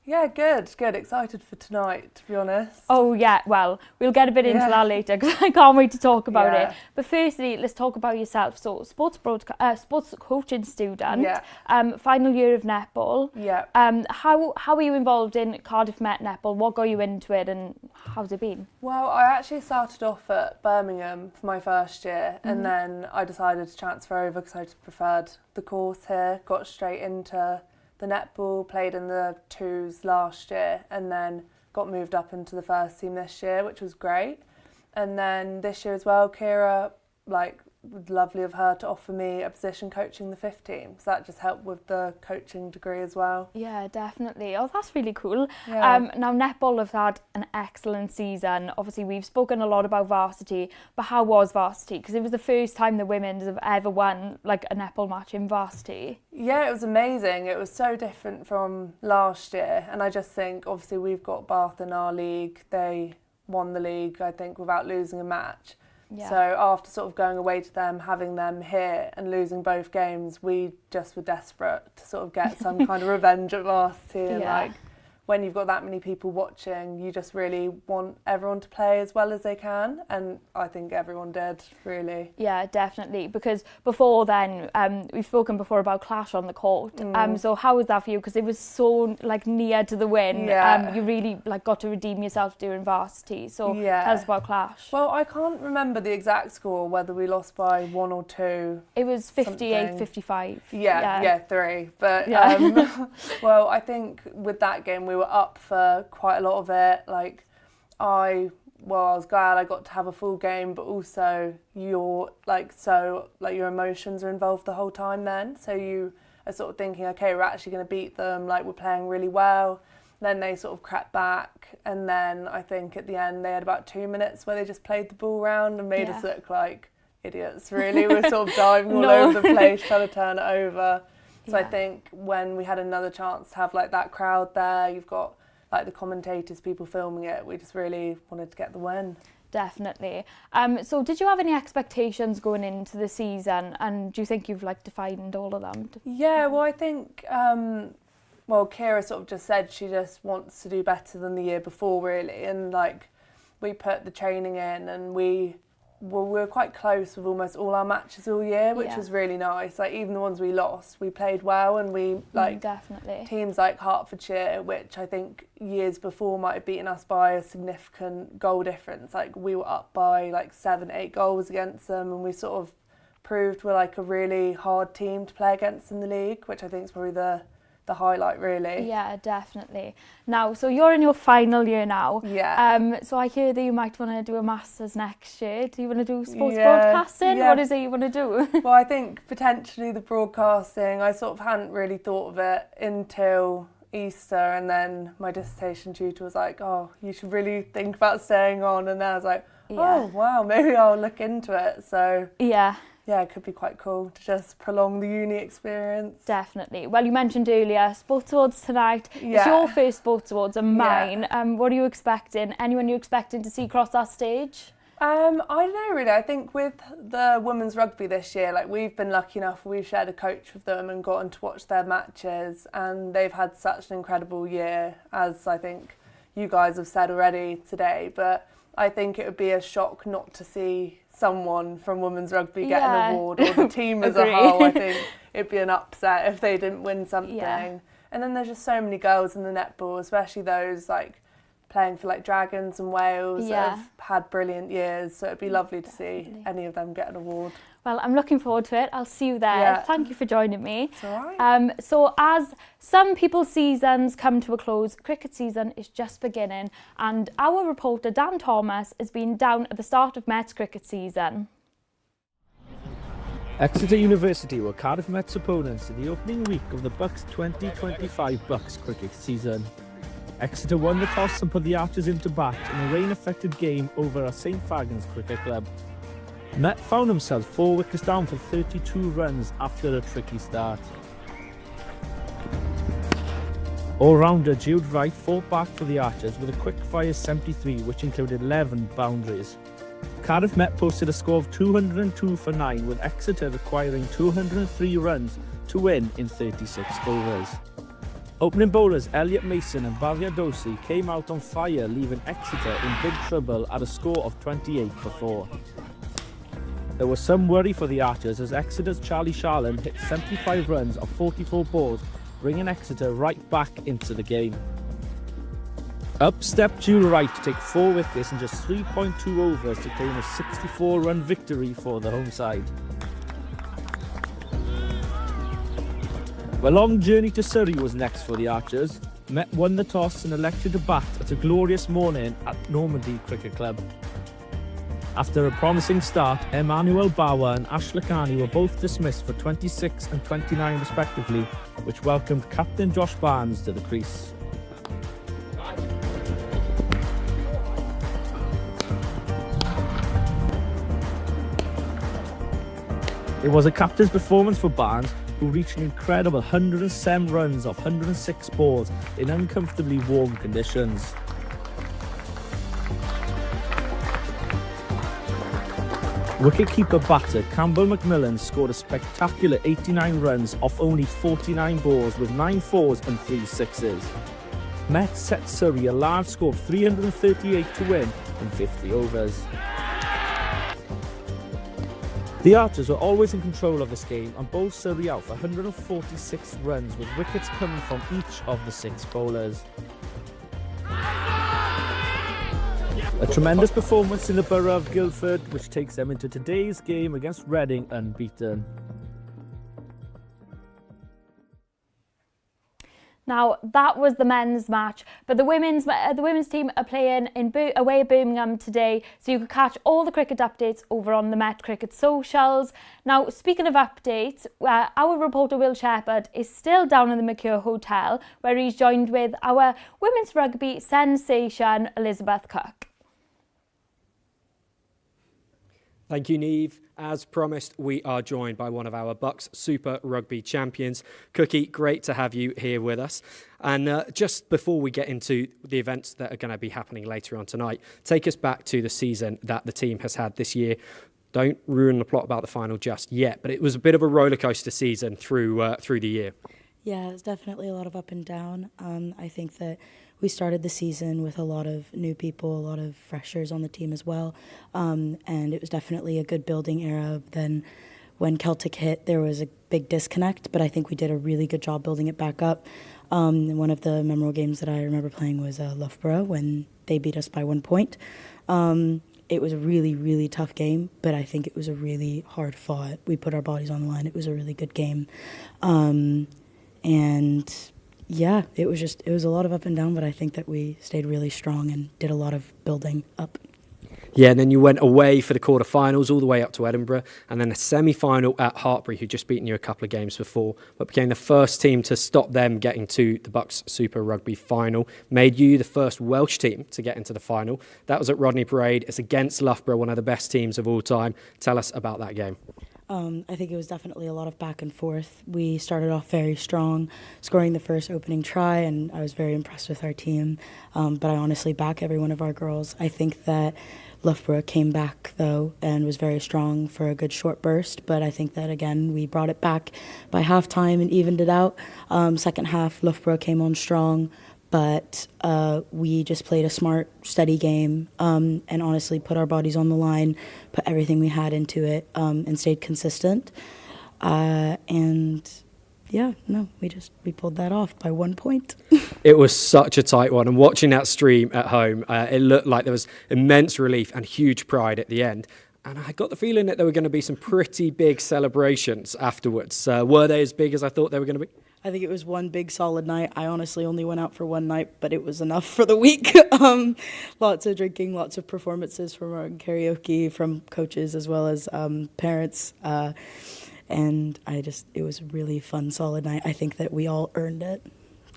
Speaker 19: Yeah, good. Excited for tonight, to be honest.
Speaker 1: Oh yeah, well, we'll get a bit into that later because I can't wait to talk about it. But firstly, let's talk about yourself. So, sports coaching student, final year of netball.
Speaker 19: Yeah.
Speaker 1: How are you involved in Cardiff Met Netball? What got you into it, and how's it been?
Speaker 19: Well, I actually started off at Birmingham for my first year, and then I decided to transfer over because I just preferred the course here. Got straight into the netball, played in the 2s last year, and then got moved up into the first team this year, which was great. And then this year as well, Kira was lovely of her to offer me a position coaching the 5th team. So that just helped with the coaching degree as well.
Speaker 1: Yeah, definitely. Oh, that's really cool.
Speaker 19: Yeah.
Speaker 1: Now, netball have had an excellent season. Obviously, we've spoken a lot about Varsity, but how was Varsity? Because it was the first time the women have ever won like a netball match in Varsity.
Speaker 19: Yeah, it was amazing. It was so different from last year. And I just think, obviously, we've got Bath in our league. They won the league, I think, without losing a match.
Speaker 1: Yeah.
Speaker 19: So after sort of going away to them, having them here and losing both games, we just were desperate to sort of get some kind of revenge at Varsity. And like, when you've got that many people watching, you just really want everyone to play as well as they can. And I think everyone did, really.
Speaker 1: Yeah, definitely. Because before then, we've spoken before about clash on the court. So how was that for you? Because it was so like near to the win.
Speaker 19: Yeah.
Speaker 1: You really like got to redeem yourself during Varsity. So tell us about clash.
Speaker 19: Well, I can't remember the exact score, whether we lost by 1 or 2.
Speaker 1: It was 58-55.
Speaker 19: Yeah, 3. But well, I think with that game we were up for quite a lot of it. Like, I was glad I got to have a full game, but also your emotions are involved the whole time then. So you are sort of thinking, okay, we're actually going to beat them, like we're playing really well. Then they sort of crept back, and then I think at the end they had about 2 minutes where they just played the ball around and made us look like idiots, really. We're sort of diving all over the place, trying to turn it over. So I think when we had another chance to have like that crowd there, you've got like the commentators, people filming it, we just really wanted to get the win.
Speaker 1: Definitely. So did you have any expectations going into the season, and do you think you've like defined all of them?
Speaker 19: Yeah, well, I think Kira sort of just said she just wants to do better than the year before, really, and like we put the training in, and we were quite close with almost all our matches all year, which was really nice. Like, even the ones we lost, we played well, and we
Speaker 1: definitely
Speaker 19: teams like Hertfordshire, which I think years before might have beaten us by a significant goal difference. Like, we were up by like 7-8 goals against them, and we sort of proved we're like a really hard team to play against in the league, which I think is probably the highlight, really.
Speaker 1: Yeah, definitely. Now, so you're in your final year now.
Speaker 19: Yeah.
Speaker 1: So I hear that you might want to do a masters next year. Do you want to do sports broadcasting?
Speaker 19: Yeah.
Speaker 1: What is it you want to do?
Speaker 19: Well, I think potentially the broadcasting, I sort of hadn't really thought of it until Easter, and then my dissertation tutor was like, oh, you should really think about staying on, and then I was like, oh wow, maybe I'll look into it. So yeah, it could be quite cool to just prolong the uni experience.
Speaker 1: Definitely. Well, you mentioned earlier Sports Awards tonight. It's your first Sports Awards and mine. What are you expecting? Anyone you expecting to see cross that stage?
Speaker 19: I don't know, really. I think with the women's rugby this year, like, we've been lucky enough, we've shared a coach with them and gotten to watch their matches, and they've had such an incredible year, as I think you guys have said already today. But I think it would be a shock not to see someone from women's rugby get an award, or the team as a whole. I think it'd be an upset if they didn't win something. And then there's just so many girls in the netball, especially those like playing for like Dragons and Wales that have had brilliant years, so it'd be lovely to see any of them get an award.
Speaker 1: Well, I'm looking forward to it. I'll see you there. Thank you for joining me.
Speaker 19: It's all right.
Speaker 1: So as some people's seasons come to a close, cricket season is just beginning, and our reporter Dan Thomas has been down at the start of Met's cricket season.
Speaker 20: Exeter University were Cardiff Met's opponents in the opening week of the Bucks 2025 Bucks cricket season. Exeter won the toss and put the Archers into bat in a rain-affected game over at St Fagans Cricket Club. Met found themselves 4 wickets down for 32 runs after a tricky start. All-rounder Jude Wright fought back for the Archers with a quick-fire 73, which included 11 boundaries. Cardiff Met posted a score of 202 for 9, with Exeter requiring 203 runs to win in 36 overs. Opening bowlers Elliot Mason and Bhavya Dosi came out on fire, leaving Exeter in big trouble at a score of 28 for 4. There was some worry for the Archers as Exeter's Charlie Sharland hit 75 runs off 44 balls, bringing Exeter right back into the game. Up stepped Jude Wright to take 4 wickets in just 3.2 overs to claim a 64-run victory for the home side. The long journey to Surrey was next for the Archers. Met won the toss and elected to bat at a glorious morning at Normandy Cricket Club. After a promising start, Emmanuel Bauer and Ash Lakani were both dismissed for 26 and 29 respectively, which welcomed captain Josh Barnes to the crease. It was a captain's performance for Barnes, who reached an incredible 107 runs off 106 balls in uncomfortably warm conditions. Wicketkeeper batter Campbell McMillan scored a spectacular 89 runs off only 49 balls with 9 fours and 3 sixes. Met set Surrey a large score of 338 to win in 50 overs. The Archers were always in control of this game and bowled Surrey out for 146 runs, with wickets coming from each of the 6 bowlers. A tremendous performance in the borough of Guildford, which takes them into today's game against Reading unbeaten.
Speaker 1: Now, that was the men's match, but the women's team are playing away at Birmingham today, so you can catch all the cricket updates over on the Met Cricket socials. Now, speaking of updates, our reporter Will Shepherd is still down in the Mercure Hotel, where he's joined with our women's rugby sensation, Elizabeth Cook.
Speaker 5: Thank you, Neve. As promised, we are joined by one of our Bucks Super Rugby champions. Cookie, great to have you here with us. And just before we get into the events that are going to be happening later on tonight, take us back to the season that the team has had this year. Don't ruin the plot about the final just yet, but it was a bit of a rollercoaster season through the year.
Speaker 21: Yeah, it's definitely a lot of up and down. I think that we started the season with a lot of new people, a lot of freshers on the team as well. And it was definitely a good building era. Then when Celtic hit, there was a big disconnect, but I think we did a really good job building it back up. One of the memorable games that I remember playing was Loughborough when they beat us by 1 point. It was a really, really tough game, but I think it was a really hard fought. We put our bodies on the line. It was a really good game. And yeah, it was a lot of up and down, but I think that we stayed really strong and did a lot of building up.
Speaker 5: Yeah, and then you went away for the quarterfinals all the way up to Edinburgh, and then a semi-final at Hartpury, who'd just beaten you a couple of games before, but became the first team to stop them getting to the Bucks Super Rugby final. Made you the first Welsh team to get into the final. That was at Rodney Parade. It's against Loughborough, one of the best teams of all time. Tell us about that game.
Speaker 21: I think it was definitely a lot of back and forth. We started off very strong, scoring the first opening try, and I was very impressed with our team. But I honestly back every one of our girls. I think that Loughborough came back, though, and was very strong for a good short burst. But I think that, again, we brought it back by halftime and evened it out. Second half, Loughborough came on strong. But we just played a smart, steady game and honestly put our bodies on the line, put everything we had into it and stayed consistent. And yeah, no, we pulled that off by 1 point.
Speaker 5: It was such a tight one. And watching that stream at home, it looked like there was immense relief and huge pride at the end. And I got the feeling that there were going to be some pretty big celebrations afterwards. Were they as big as I thought they were going to be?
Speaker 21: I think it was one big solid night. I honestly only went out for one night, but it was enough for the week. Lots of drinking, lots of performances from our karaoke, from coaches as well as parents. And it was a really fun, solid night. I think that we all earned it,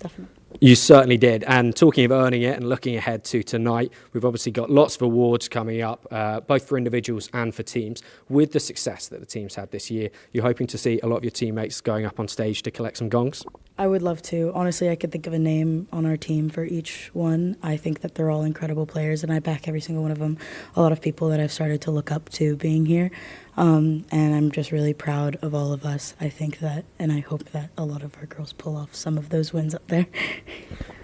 Speaker 21: definitely.
Speaker 5: You certainly did. And talking of earning it and looking ahead to tonight, we've obviously got lots of awards coming up, both for individuals and for teams. With the success that the team's had this year, you're hoping to see a lot of your teammates going up on stage to collect some gongs?
Speaker 21: I would love to. Honestly, I could think of a name on our team for each one. I think that they're all incredible players, and I back every single one of them. A lot of people that I've started to look up to being here. And I'm just really proud of all of us. I think that, and I hope that a lot of our girls pull off some of those wins up there.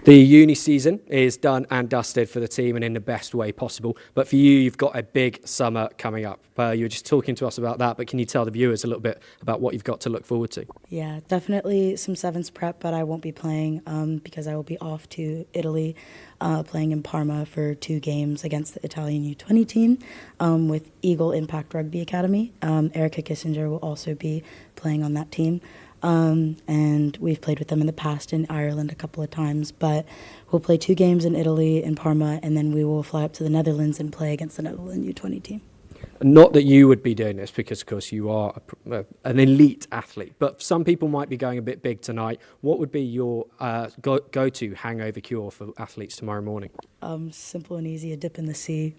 Speaker 5: The uni season is done and dusted for the team and in the best way possible. But for you, you've got a big summer coming up. You were just talking to us about that, but can you tell the viewers a little bit about what you've got to look forward to?
Speaker 21: Yeah, definitely some sevens prep, but I won't be playing because I will be off to Italy, playing in Parma for 2 games against the Italian U20 team with Eagle Impact Rugby Academy. Erica Kissinger will also be playing on that team. And we've played with them in the past in Ireland a couple of times, but we'll play 2 games in Italy, in Parma, and then we will fly up to the Netherlands and play against the Netherlands U20 team.
Speaker 5: Not that you would be doing this because, of course, you are an elite athlete, but some people might be going a bit big tonight. What would be your go-to hangover cure for athletes tomorrow morning?
Speaker 21: Simple and easy, a dip in the sea.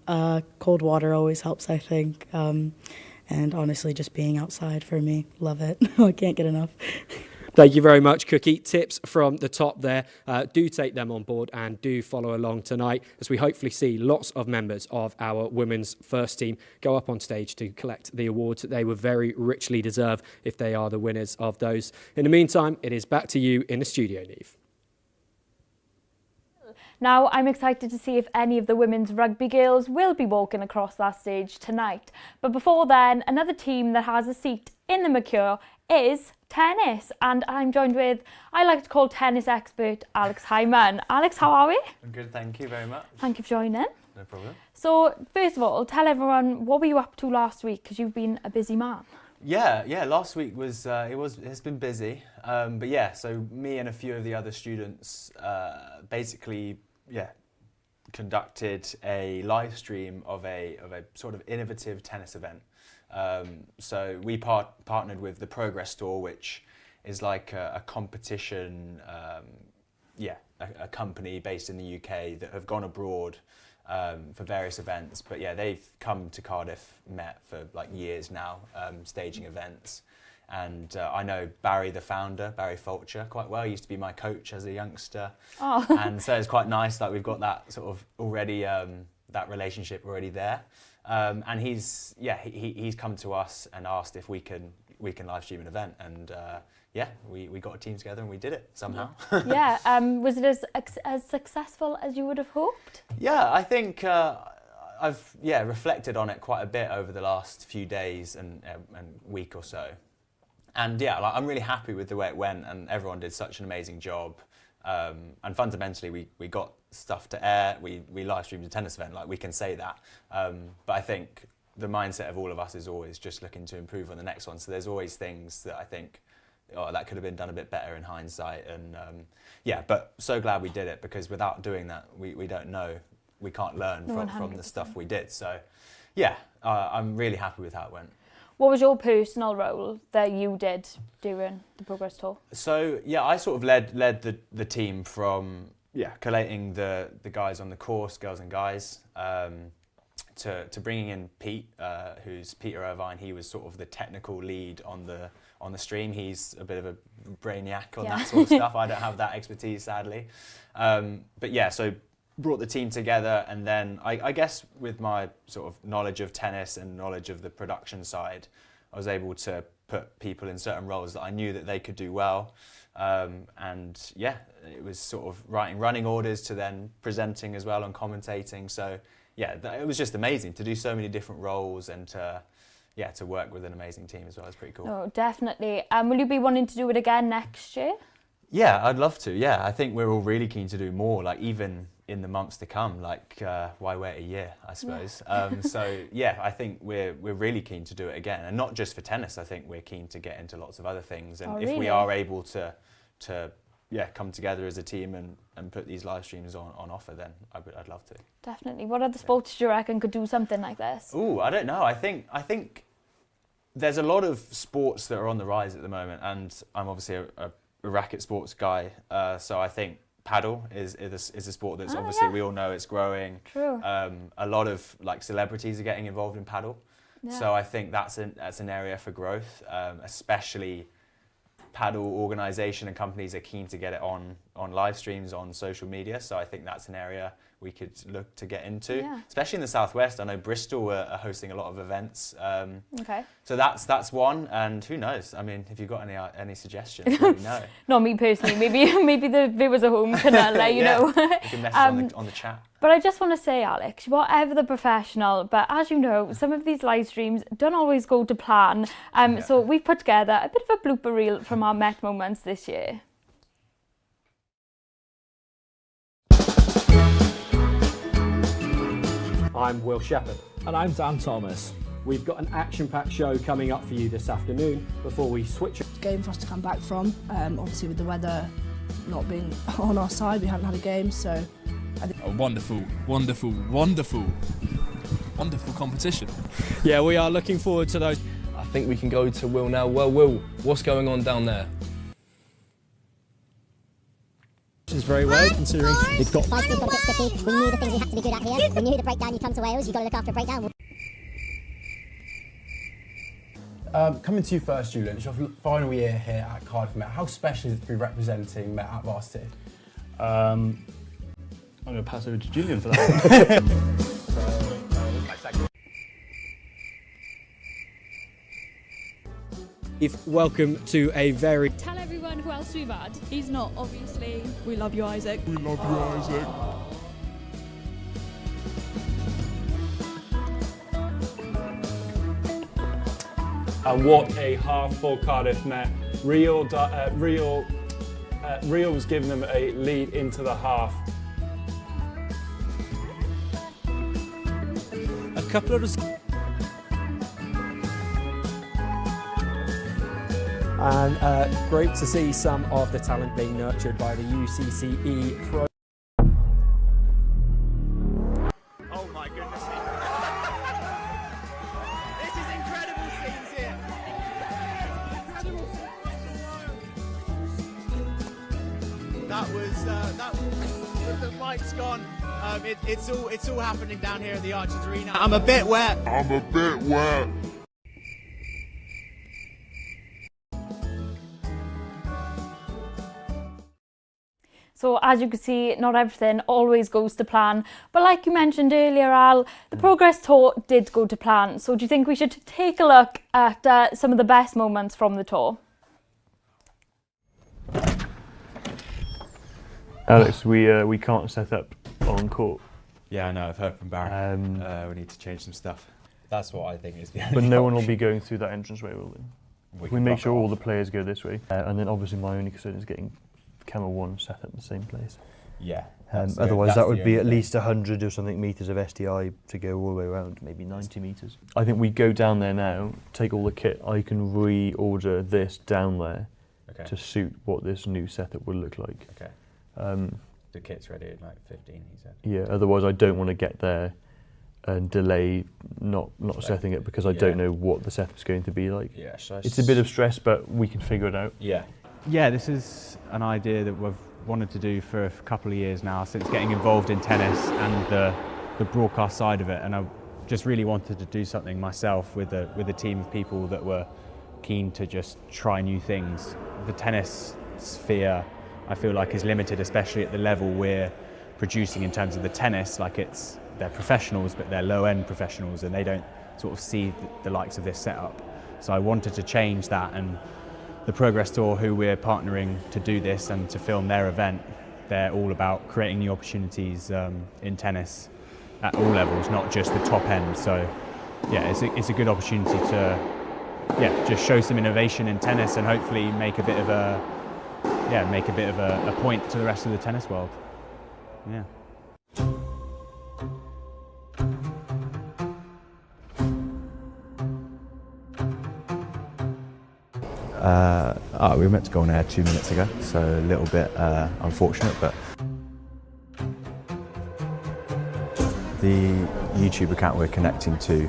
Speaker 21: Cold water always helps, I think. And honestly, just being outside for me, love it. I can't get enough.
Speaker 5: Thank you very much, Cookie. Tips from the top there. Do take them on board and do follow along tonight as we hopefully see lots of members of our women's first team go up on stage to collect the awards that they would very richly deserve if they are the winners of those. In the meantime, it is back to you in the studio, Neve.
Speaker 1: Now, I'm excited to see if any of the women's rugby girls will be walking across that stage tonight. But before then, another team that has a seat in the Mercure is tennis. And I'm joined with, I like to call tennis expert, Alex Hyman. Alex, how are we?
Speaker 2: I'm good, thank you very much.
Speaker 1: Thank you for joining.
Speaker 2: No problem.
Speaker 1: So, first of all, tell everyone, what were you up to last week? Because you've been a busy man.
Speaker 2: Yeah. Last week was it's been busy, but yeah. So me and a few of the other students basically conducted a live stream of a sort of innovative tennis event. So we partnered with the Progress Tour, which is like a competition, a company based in the UK that have gone abroad for various events. But yeah, they've come to Cardiff Met for like years now, staging events. And I know Barry, the founder, Barry Fulcher, quite well. He used to be my coach as a youngster.
Speaker 1: Oh.
Speaker 2: And so it's quite nice that we've got that sort of already, that relationship already there. And he's come to us and asked if we can live stream an event. And we got a team together and we did it somehow.
Speaker 1: Yeah, was it as successful as you would have hoped?
Speaker 2: Yeah, I think I've reflected on it quite a bit over the last few days and week or so. And yeah, I'm really happy with the way it went, and everyone did such an amazing job. And fundamentally, we got stuff to air. We live streamed a tennis event, like we can say that. But I think the mindset of all of us is always just looking to improve on the next one. So there's always things that I think, that could have been done a bit better in hindsight. And but so glad we did it, because without doing that, we don't know. We can't learn from the stuff we did. So yeah, I'm really happy with how it went.
Speaker 1: What was your personal role that you did during the Progress Tour?
Speaker 2: So yeah, I sort of led the team from collating the guys on the course, girls and guys, to bringing in Pete, who's Peter Irvine. He was sort of the technical lead on the stream. He's a bit of a brainiac on that sort of stuff. I don't have that expertise, sadly. But yeah, so brought the team together, and then I guess with my sort of knowledge of tennis and knowledge of the production side, I was able to put people in certain roles that I knew that they could do well. And yeah, it was sort of writing running orders to then presenting as well and commentating. So yeah, it was just amazing to do so many different roles and to work with an amazing team as well. It's pretty cool.
Speaker 1: Oh, definitely. Will you be wanting to do it again next year?
Speaker 2: Yeah, I'd love to. Yeah, I think we're all really keen to do more, like even in the months to come, like why wait a year, I suppose. Yeah. So yeah, I think we're really keen to do it again, and not just for tennis. I think we're keen to get into lots of other things, and if we are able to come together as a team and put these live streams on offer, then I'd love to.
Speaker 1: Definitely. What other sports do you reckon could do something like this?
Speaker 2: Ooh, I don't know. I think there's a lot of sports that are on the rise at the moment, and I'm obviously a racket sports guy, so I think paddle is a sport that's obviously we all know it's growing.
Speaker 1: True.
Speaker 2: A lot of like celebrities are getting involved in paddle, so I think that's an area for growth. Especially paddle organisation and companies are keen to get it on live streams on social media. So I think that's an area we could look to get into, especially in the southwest. I know Bristol are hosting a lot of events.
Speaker 1: Okay.
Speaker 2: So that's one, and who knows? I mean, if you've got any suggestions, let me know.
Speaker 1: Not me personally. Maybe the viewers at home can let you know.
Speaker 2: You can message on the chat.
Speaker 1: But I just want to say, Alex, whatever the professional, but as you know, some of these live streams don't always go to plan. So we've put together a bit of a blooper reel from our Met moments this year.
Speaker 5: I'm Will Shepherd.
Speaker 20: And I'm Dan Thomas.
Speaker 5: We've got an action-packed show coming up for you this afternoon before we switch.
Speaker 22: Game for us to come back from. Obviously with the weather not being on our side, we haven't had a game, so...
Speaker 23: A wonderful, wonderful, wonderful
Speaker 3: wonderful competition.
Speaker 5: Yeah, we are looking forward to those.
Speaker 3: I think we can go to Will now. Well, Will, what's going on down there?
Speaker 5: Which is very well, considering it got...
Speaker 4: Bicycle's got a bit sticky. We knew the things we had to be good at here. We knew the breakdown, you come to Wales, you've got to look after a breakdown.
Speaker 23: Coming to you first, Julian, it's your final year here at Cardiff Met. How special is it to be representing Met at Varsity?
Speaker 24: I'm going to pass over to Julian for that.
Speaker 5: Welcome to a very...
Speaker 25: Tell everyone who else we've had. He's not, obviously. We love you, Isaac.
Speaker 11: We love you, Isaac.
Speaker 12: And what a half for Cardiff Met. Real was giving them a lead into the half.
Speaker 5: A couple of... And great to see some of the talent being nurtured by the UCCE Pro.
Speaker 6: Oh my goodness me. This is incredible scenes here. That was the mic's gone. It's all happening down here at the Archers Arena. I'm a bit wet.
Speaker 1: So as you can see, not everything always goes to plan. But like you mentioned earlier, Al, the Progress Tour did go to plan. So do you think we should take a look at some of the best moments from the tour?
Speaker 24: Alex, we can't set up on court.
Speaker 2: Yeah, I know, I've heard from Barry. We need to change some stuff. That's what I think is the only
Speaker 24: But no
Speaker 2: option.
Speaker 24: one will be going through that entranceway, will they? We make sure all the players go this way. And then obviously my only concern is getting Camel 1 set up in the same place.
Speaker 2: Yeah.
Speaker 24: Otherwise that would be at least 100 or something metres of SDI to go all the way around, maybe 90 metres. I think we go down there now, take all the kit. I can reorder this down there to suit what this new setup would look like.
Speaker 2: Okay. The kit's ready at like 15, he said.
Speaker 24: Yeah, otherwise I don't want to get there and delay not setting it because I don't know what the setup's going to be like.
Speaker 2: Yeah,
Speaker 24: it's a bit of stress, but we can figure it out.
Speaker 2: Yeah.
Speaker 26: Yeah, this is an idea that we've wanted to do for a couple of years now, since getting involved in tennis and the broadcast side of it, and I just really wanted to do something myself with a team of people that were keen to just try new things. The tennis sphere, I feel like, is limited, especially at the level we're producing in terms of the tennis. Like they're professionals, but they're low-end professionals, and they don't sort of see the likes of this setup. So I wanted to change that, and the Progress Tour, who we're partnering to do this and to film their event, they're all about creating new opportunities in tennis at all levels, not just the top end. So yeah, it's a good opportunity to just show some innovation in tennis and hopefully make a bit of a point to the rest of the tennis world. Yeah.
Speaker 27: We were meant to go on air 2 minutes ago, so a little bit unfortunate, but the YouTube account we're connecting to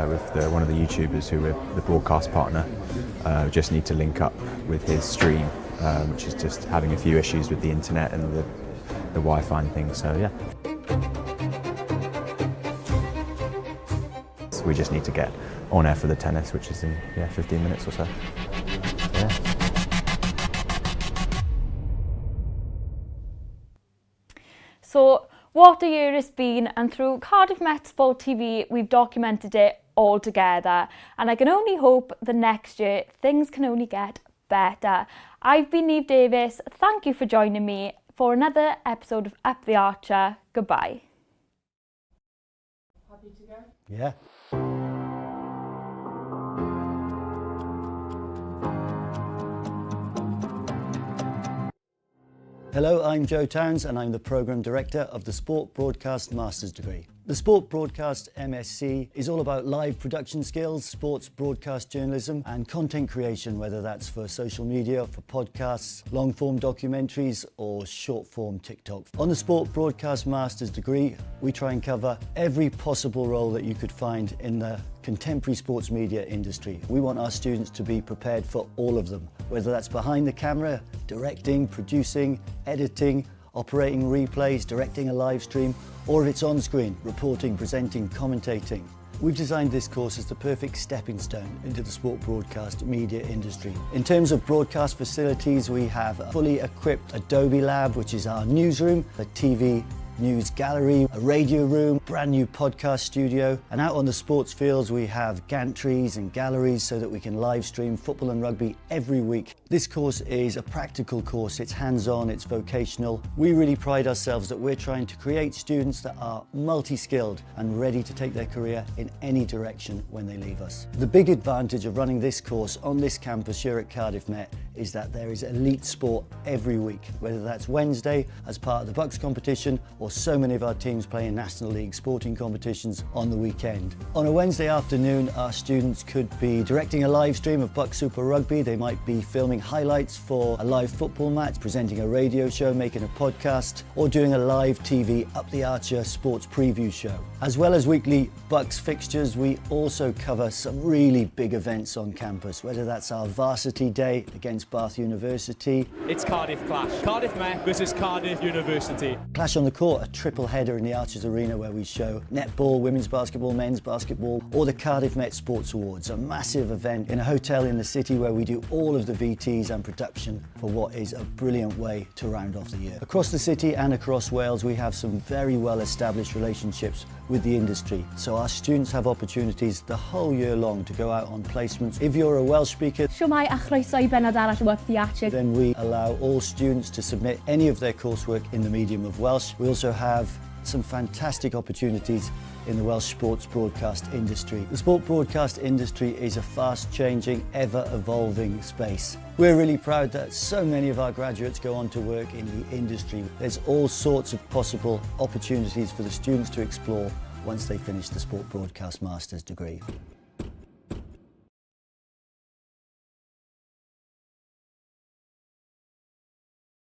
Speaker 27: with one of the YouTubers who we're the broadcast partner, just need to link up with his stream, which is just having a few issues with the internet and the Wi-Fi and things, so yeah. So we just need to get on air for the tennis, which is in 15 minutes or so.
Speaker 1: So what a year it's been, and through Cardiff Met Sport TV we've documented it all together, and I can only hope the next year things can only get better. I've been Niamh Davies, thank you for joining me for another episode of Up the Archer. Goodbye.
Speaker 28: Happy to go? Yeah. Hello, I'm Joe Towns and I'm the Programme Director of the Sport Broadcast Master's degree.
Speaker 7: The Sport Broadcast MSc is all about live production skills, sports broadcast journalism and content creation, whether that's for social media, for podcasts, long-form documentaries or short-form TikTok. On the Sport Broadcast Master's degree, we try and cover every possible role that you could find in the contemporary sports media industry. We want our students to be prepared for all of them, whether that's behind the camera, directing, producing, editing, operating replays, directing a live stream, or if it's on screen, reporting, presenting, commentating. We've designed this course as the perfect stepping stone into the sport broadcast media industry. In terms of broadcast facilities, we have a fully equipped Adobe Lab, which is our newsroom, a TV news gallery, a radio room, brand new podcast studio, and out on the sports fields we have gantries and galleries so that we can live stream football and rugby every week. This course is a practical course, it's hands-on, it's vocational. We really pride ourselves that we're trying to create students that are multi-skilled and ready to take their career in any direction when they leave us. The big advantage of running this course on this campus here at Cardiff Met is that there is elite sport every week, whether that's Wednesday as part of the Bucks competition or so many of our teams play in National League sporting competitions on the weekend. On a Wednesday afternoon, our students could be directing a live stream of Bucks Super Rugby, they might be filming highlights for a live football match, presenting a radio show, making a podcast, or doing a live TV Up the Archer sports preview show. As well as weekly Bucks fixtures, we also cover some really big events on campus, whether that's our Varsity Day against Bath University.
Speaker 8: It's Cardiff Clash. Cardiff Met versus Cardiff University.
Speaker 7: Clash on the Court, a triple header in the Archers Arena where we show netball, women's basketball, men's basketball, or the Cardiff Met Sports Awards, a massive event in a hotel in the city where we do all of the VTs and production for what is a brilliant way to round off the year. Across the city and across Wales, we have some very well established relationships with the industry, so our students have opportunities the whole year long to go out on placements. If you're a Welsh speaker,
Speaker 1: Shwmae a chroeso I benod arall o Up the Archer.
Speaker 7: Then we allow all students to submit any of their coursework in the medium of Welsh. We also have some fantastic opportunities in the Welsh sports broadcast industry. The sport broadcast industry is a fast-changing, ever-evolving space. We're really proud that so many of our graduates go on to work in the industry. There's all sorts of possible opportunities for the students to explore once they finish the Sport Broadcast Master's degree.